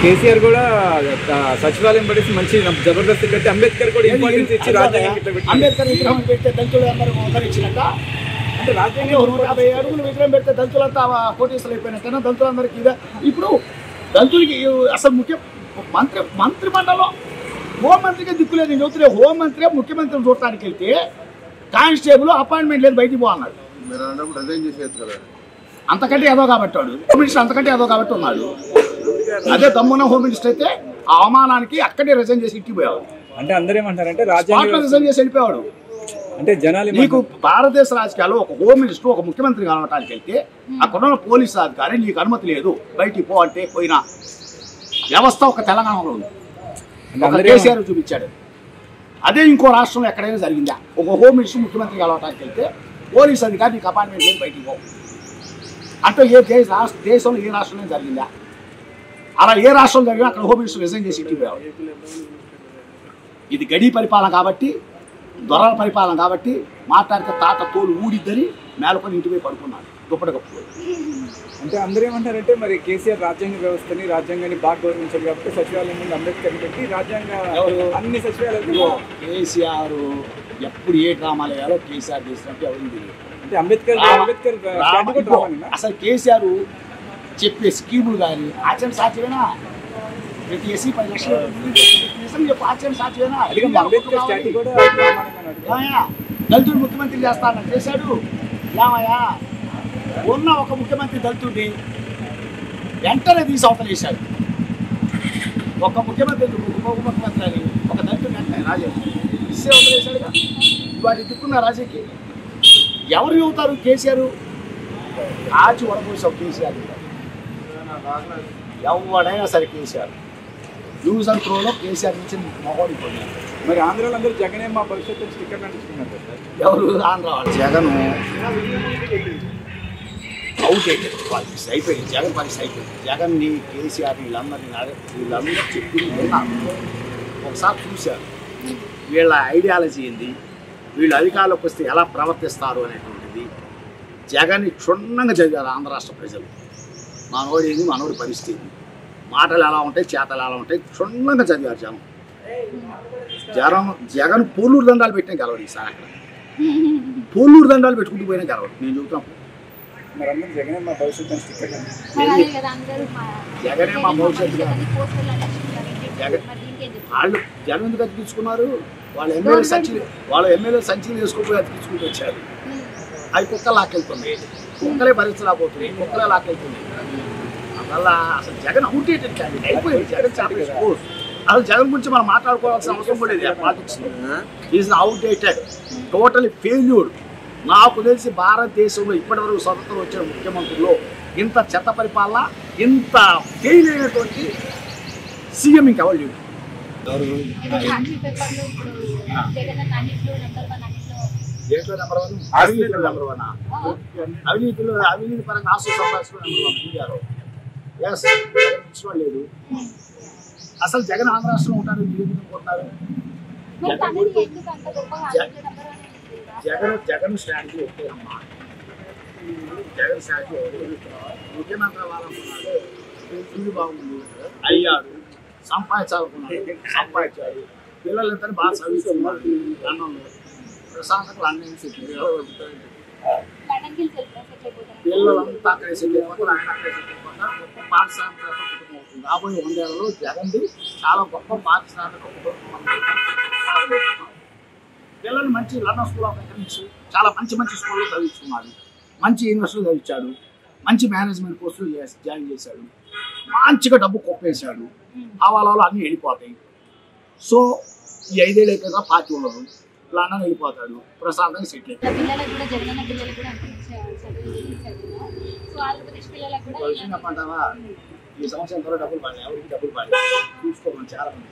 కేసీఆర్ కూడా సచివాలయం పడేసి మంచి జబర్దస్త్ పెట్టి అంబేద్కర్ కూడా ఇంపార్టెన్స్ ఇచ్చి అంబేద్కర్ విగ్రహం పెడితే దళితులు అందరూ ఒకరిచ్చినాక అంటే రాజ్యాంగం 150 అడుగులు విగ్రహం పెడితే దళితులంతా కోటీసులు అయిపోయినట్టేనా దళితులందరికీ ఇప్పుడు దళితులకి అసలు మంత్రి మండలం హోంమంత్రికి దిక్కులేదు. నేను చెబుతున్నా హోంమంత్రి ముఖ్యమంత్రిని చూడటానికి వెళ్తే కానిస్టేబుల్ అపాయింట్మెంట్ లేదు బయటికి పోన్నాడు. అంతకంటే ఏదో కాబట్టి వాడు హోమ్ మినిస్టర్ అంతకంటే ఏదో కాబట్టి ఉన్నాడు. అదే దమ్మున్న హోమ్ మినిస్టర్ అయితే ఆ అవమానానికి అక్కడే రిజైన్ చేసి ఇంటిపోయాడు. అంటే అందరూ ఏమంటారంటే రిజైన్ చేసి వెళ్ళిపోయాడు. అంటే జనాలు నీకు భారతదేశ రాజకీయాల్లో ఒక హోమ్ మినిస్టర్ ఒక ముఖ్యమంత్రి కలవటానికి వెళ్తే అక్కడ ఉన్న పోలీసు అధికారి నీకు అనుమతి లేదు బయటికి పో అంటే పోయిన వ్యవస్థ ఒక తెలంగాణలో ఉంది. కేసీఆర్ చూపించాడు. అదే ఇంకో రాష్ట్రంలో ఎక్కడైనా జరిగిందా? ఒక హోమ్ మినిస్టర్ ముఖ్యమంత్రి కలవటానికి వెళ్తే పోలీసు అధికారి నీకు అపాయింట్మెంట్ లేదు బయటికి పో అంటే దేశంలో ఏ రాష్ట్రంలో జరిగిందా? అలా ఏ రాష్ట్రంలో జరిగినా అక్కడ హోమ్ మినిస్టర్ రిజైన్ చేసి ఇంటికి పోయాడు. ఇది గడి పరిపాలన కాబట్టి దొరల పరిపాలన కాబట్టి మాట్లాడితే తాత తోలు ఊడిద్దని మేలకొని ఇంటికి పోయి పడుకున్నాడు దుప్పటి కప్పుకొని. అంటే అందరూ ఏమంటారంటే మరి కేసీఆర్ రాజ్యాంగ వ్యవస్థని రాజ్యాంగాన్ని బాగా గౌరవించారు కాబట్టి సచివాలయం ముందు అంబేద్కర్ పెట్టి రాజ్యాంగ అన్ని సచివాలయాలు కేసీఆర్ ఎప్పుడు ఏ డ్రామాలు వేయాలో కేసీఆర్ చేసినట్టు ఎవరికి తెలియదు. అంటే అంబేద్కర్ అసలు కేసీఆర్ చెప్పే స్కీములు కానీ ఆచరణ సాధ్యమేనా? ప్రతి ఎస్సీ 10 లక్షలు నిజం చెప్పు ఆచరణ సాధ్యమేనా? దళితుడు ముఖ్యమంత్రి చేస్తానని చేశాడు. ఏమయ్యా ఉన్న ఒక ముఖ్యమంత్రి దళితుడిని వెంటనే తీసి అవతల వేశాడు. ఒక ముఖ్యమంత్రి ఉప ముఖ్యమంత్రి అని ఒక దళితుడు వెంటనే రాజు ఇస్తే అవతలేశాడుగా. వాటి దిక్కున్న రాజకీయ ఎవరు చెబుతారు? కేసీఆర్ ఆచి వడపోసావు. కేసీఆర్ ఎవడైనా సరే కేసీఆర్ యూజ్ అండ్ త్రోలో కేసీఆర్ నుంచి మొగోడిపోయారు. మరి ఆంధ్రాలో అందరూ జగనే మా భవిష్యత్తు స్టిక్కర్ అంటించుకున్నారు. ఎవరు ఆంధ్ర వాళ్ళు? జగన్ అవుట్ అయిపోయింది. పరిస్థితి అయిపోయింది. జగన్ పరిస్థితి అయిపోయింది. జగన్ని కేసీఆర్ వీళ్ళందరూ చెప్పి విన్నారు. ఒకసారి చూశారు వీళ్ళ ఐడియాలజీ ఏంది, వీళ్ళు అధికారంలోకి వస్తే ఎలా ప్రవర్తిస్తారు అనేటువంటిది జగన్ని క్షుణ్ణంగా చదివారు ఆంధ్ర రాష్ట్ర ప్రజలు. మనోడు ఏంది, మనోడి పరిస్థితి, మాటలు ఎలా ఉంటాయి, చేతలు ఎలా ఉంటాయి క్షుణ్ణంగా చదివారు జగన్ పోలూరు దండాలు పెట్టినా గెలవడు. ఈసారి అక్కడ పోలూరు దండాలు పెట్టుకుంటూ పోయినా గెలవడు. నేను చెబుతాను జగనే మా భవిష్యత్తు జగనే మా భవిష్యత్తు. వాళ్ళు జగన్ ఎందుకు అతికించుకున్నారు? వాళ్ళ ఎమ్మెల్యే సంచులు వేసుకోపోయి అతికించుకుంటూ వచ్చారు. అవి కుక్కలు లాక్కెళ్తున్నాయి. కుక్కలే భరించలేకపోతున్నాయి. కుక్కలే లాక్కెళ్తున్నాయి. అందువల్ల అసలు జగన్ అవుట్డేటెడ్ క్యాండిడేట్ అయిపోయింది. జగన్ చాలా స్పోర్ట్స్. అసలు జగన్ గురించి మనం మాట్లాడుకోవాల్సిన అవసరం కూడా లేదు. Politics is outdated, totally failure. నాకు తెలిసి భారతదేశంలో ఇప్పటివరకు స్వతంత్రం వచ్చిన ముఖ్యమంత్రుల్లో ఇంత చెత్త పరిపాలన, ఇంత ఫెయిల్ అయినటువంటి సీఎం ఇంకెవరు లేడు. అవినీతి పరంగా ఆశ సంపాదించుకున్నారు. లేదు. అసలు జగన్ ఆంధ్ర రాష్ట్రంలో ఉంటారు. ఉంటారు జగన్ స్ట్రాటజీ ఒకే అమ్మా. జగన్ స్ట్రాటజీ ముఖ్యమంత్రి అవ్వాలనుకున్నాడు, ఫుడ్ బాగుంది, అయ్యాడు, సంపాదించాలనుకున్నాడు, సంపాదించాడు. పిల్లలంతా బాగా చదువుతున్నారు. లండన్లో ప్రశాంతంగా లండన్ పిల్లలంతా అక్కడే సెటిల్ అయిపోతారు. ఆయన అక్కడే సెటిల్ అయిపోతారు. గొప్ప పారిశ్రామిక కుటుంబం అవుతుంది. రాబోయే 100 ఏళ్లలో జగన్ది చాలా గొప్ప పారిశ్రామిక కుటుంబం. పిల్లలు మంచి లండన్ స్కూల్ ఆఫ్ ఎకనామిక్స్ చాలా మంచి స్కూల్లో చదివించుకున్నాడు. మంచి యూనివర్సిటీలో చదివించాడు. మంచి మేనేజ్మెంట్ కోర్సులు జాయిన్ చేశాడు. మంచిగా డబ్బు కొప్పేశాడు. హవాలాలో అన్నీ వెళ్ళిపోతాయి. సో ఈ 5 ఏళ్ళు అయిపోయినా పార్టీ ఉండదు. లండన్ వెళ్ళిపోతాడు. ప్రశాంతంగా సెటిల్ అయిపోతాడు. ఈ సంవత్సరం త్వరగా డబ్బులు పడాలి. ఎవరికి డబ్బులు పడాలి చూసుకోమని చాలా మంది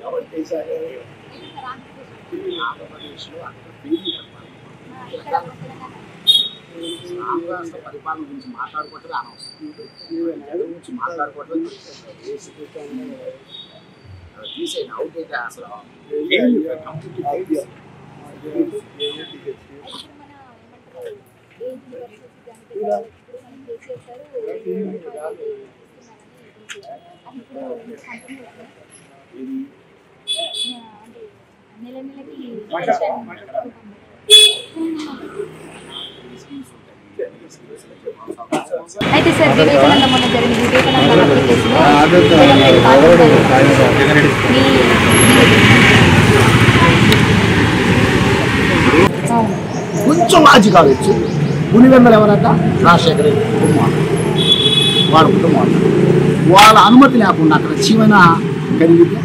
ఎవరు చేశారు. ఆంధ్రప్రదేశ్లో ఆంధ్ర రాష్ట్ర పరిపాలన గురించి మాట్లాడుకోవట్లేదు. అనవసరం గురించి మాట్లాడుకోవట్లేదు. తీసేయండి. అవుట్ అయితే అసలు అయితే సార్ వివేకానంద మొన్న జరిగిన వివేకానంద హత్య కేసులో కొంచెం లాజిక్ కావచ్చు. పులివెందులు ఎవరట? రాజశేఖర రెడ్డి కుటుంబం, వారి కుటుంబం. వాళ్ళ అనుమతి లేకుండా అక్కడ జీవన కలిగితే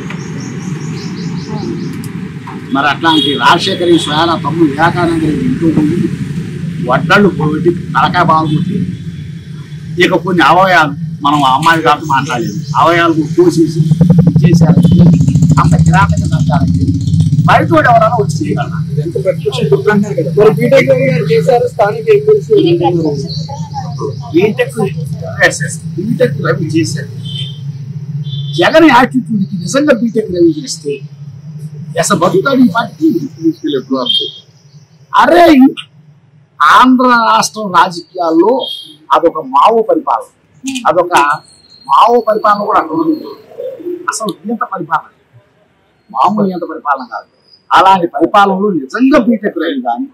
మరి అట్లాంటి రాజశేఖర స్వయాన తమ్ముడు వివేకానంద రెడ్డి ఇంటూ పోయి వడ్డళ్ళు పోగొట్టి తలకాయ బాగుంటుంది. ఇక కొన్ని అవయవాలు మనం అమ్మాయి కాబట్టి మాట్లాడలేదు, అవయవాలు కోసేసి చేశారు. అంత కిరాటంగా నచ్చారండి. బయట ఎవరైనా వచ్చి చేయగలరా? బీటెక్ రవి గారు చేశారు, స్థానిక బీటెక్ రవి చేశారు. జగన్ యాటిట్యూడ్కి నిజంగా బీటెక్ రవి చేస్తే అసలు బతుకుతాడు ఈ పార్టీ. అరే ఆంధ్ర రాష్ట్రం రాజకీయాల్లో అదొక మావో పరిపాలన, అదొక మావో పరిపాలన కూడా అక్కడ ఉంది. అసలు నియంత పరిపాలన, మామూలు నియంత పరిపాలన కాదు. అలాంటి పరిపాలనలో నిజంగా బీటెక్ రవి కానీ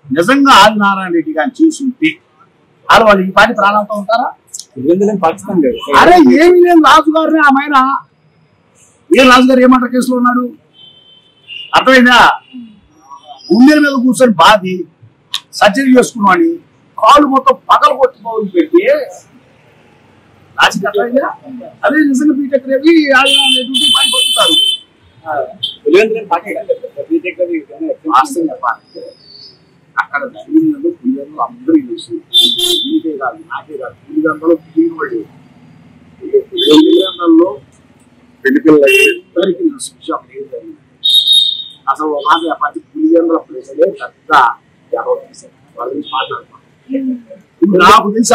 నిజంగా ఆదినారాయణ రెడ్డి కానీ చూసుంటే వాళ్ళు ఈ పార్టీ ప్రాణాలతో ఉంటారా? పాకిస్తాన్ లేదు. అరే ఏమి లేదు, రాజుగారిని ఆమెన రాజుగారు ఏమంటారు కేసులో ఉన్నాడు? అర్థమైందా? గుండెల మీద కూర్చొని బాధి సర్జరీ చేసుకున్నాడు, కాళ్ళు మొత్తం పగలు కొట్టుకోవాలి పెట్టి రాజకీయ. అర్థమైందా? అదే నిజంగా బీటెక్ రవి పడిపోతుంటారు. అక్కడ పులివెందులు అందరూ చూసి నీకే కాదు నాకే కాదు పులివెందులో పులివెందుల్లో పెళ్లిపిల్లలకి అసలు మాట పార్టీ పులివెందుల ప్రజలే పెద్ద ఎవరు చేశారు వాళ్ళ గురించి మాట్లాడుతున్నారు. నాకు తెలిసి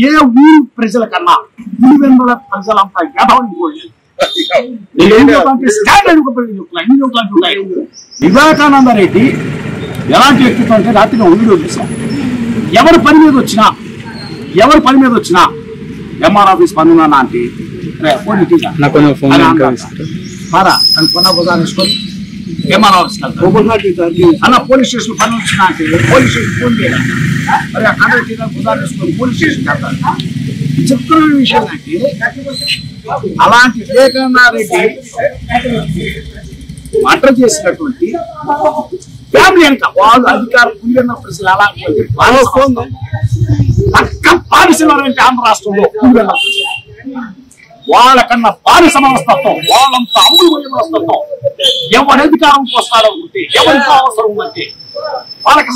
ఏ ఊరు ప్రజల కన్నా పులివెందుల ప్రజలంతా ఎదవని వివేకానంద రెడ్డి ఎలాంటి వ్యక్తిత్వం అంటే రాత్రిగా ఊళ్ళో చూసాం. ఎవరు పని మీద వచ్చినా ఎంఆర్ ఆఫీస్ పని ఉన్నా అంటే కొన్న బజార్ వేసుకొని ఎంఆర్ ఆఫీస్కి అన్న పోలీస్ స్టేషన్ పని వచ్చినా అంటే పోలీస్ స్టేషన్ ఫోన్ చేయాలి. మరి ఆ కండక్ట్ బజార్ వేసుకొని పోలీస్ స్టేషన్కి వెళ్తారు. చెప్తున్న విషయం అంటే అలాంటి వివేకానంద రెడ్డి మర్డర్ చేసినటువంటి ఫ్యామిలీ అంట వాళ్ళు అధికారులు పులివెందుల ప్రజలు అలాంటి పక్క బానిసలంటే ఆంధ్ర రాష్ట్రంలో పులివెందుల వాళ్ళకన్నా బానిస మనస్తత్వం, వాళ్ళంతా అమ్ముడు పోయే మనస్తత్వం. ఎవరి అధికారంకి వస్తాడనుకుంటే ఎవరికి అవసరం ఉందంటే వాళ్ళకి